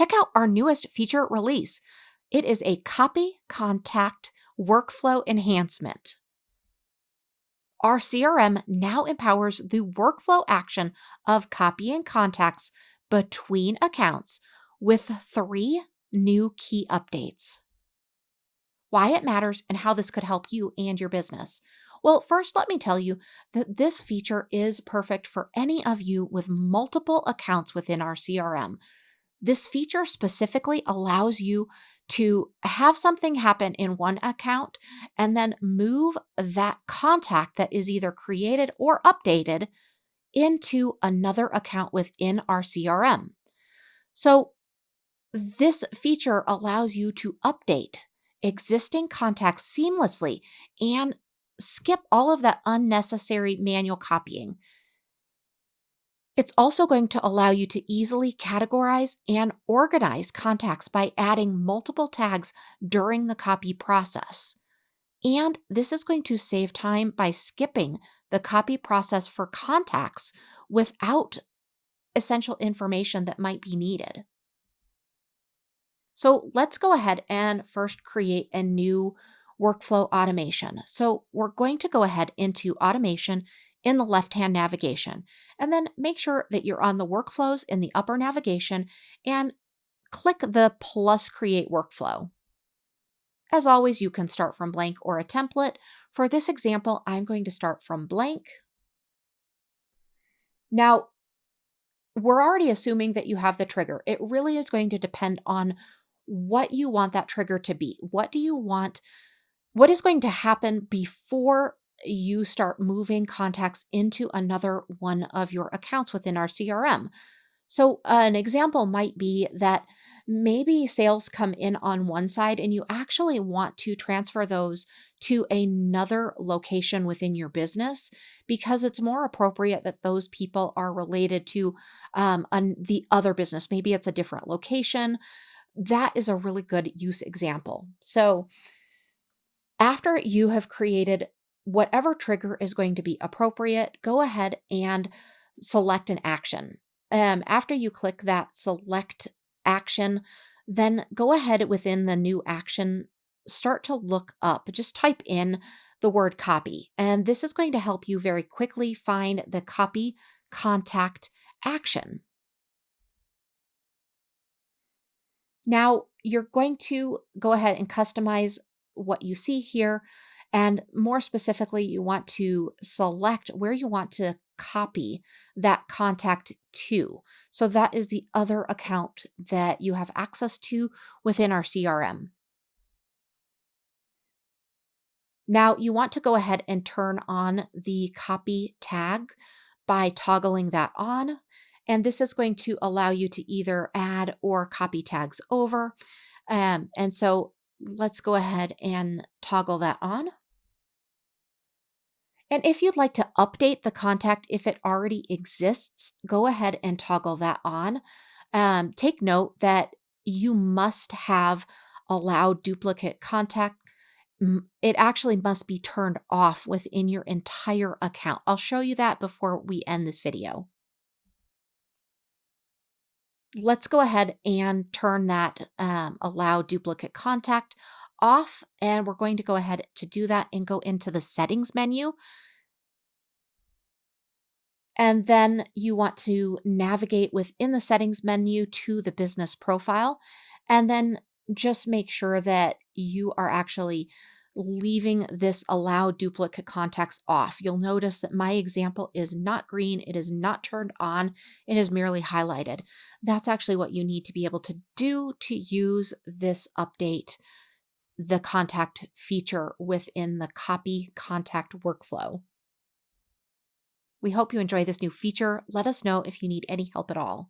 check out our newest feature release. It is a Copy Contact Workflow Enhancement. Our CRM now empowers the workflow action of copying contacts between accounts with 3 new key updates. Why it matters and how this could help you and your business. Well, first, let me tell you that this feature is perfect for any of you with multiple accounts within our CRM. This feature specifically allows you to have something happen in one account and then move that contact that is either created or updated into another account within our CRM. So this feature allows you to update existing contacts seamlessly and skip all of that unnecessary manual copying. It's also going to allow you to easily categorize and organize contacts by adding multiple tags during the copy process. And this is going to save time by skipping the copy process for contacts without essential information that might be needed. So let's go ahead and first create a new workflow automation. So we're going to go ahead into automation in the left-hand navigation, and then make sure that you're on the workflows in the upper navigation and click the plus create workflow. As always, you can start from blank or a template. For this example, I'm going to start from blank. Now, we're already assuming that you have the trigger. It really is going to depend on what you want that trigger to be. What do you want? What is going to happen before you start moving contacts into another one of your accounts within our CRM? So an example might be that maybe sales come in on one side and you actually want to transfer those to another location within your business because it's more appropriate that those people are related to the other business. Maybe it's a different location. That is a really good use example. So after you have created whatever trigger is going to be appropriate, go ahead and select an action. After you click that select action, then go ahead within the new action, start to look up, just type in the word copy. And this is going to help you very quickly find the copy contact action. Now you're going to go ahead and customize what you see here. And more specifically, you want to select where you want to copy that contact to. So that is the other account that you have access to within our CRM. Now you want to go ahead and turn on the copy tag by toggling that on. And this is going to allow you to either add or copy tags over. And so let's go ahead and toggle that on. And if you'd like to update the contact if it already exists, go ahead and toggle that on. Take note that you must have allowed duplicate contact. It actually must be turned off within your entire account. I'll show you that before we end this video. Let's go ahead and turn that allow duplicate contact off. And we're going to go ahead to do that and go into the settings menu. And then you want to navigate within the settings menu to the business profile. And then just make sure that you are actually leaving this allow duplicate contacts off. You'll notice that my example is not green. It is not turned on. It is merely highlighted. That's actually what you need to be able to do to use this update, the contact feature within the Copy Contact Workflow. We hope you enjoy this new feature. Let us know if you need any help at all.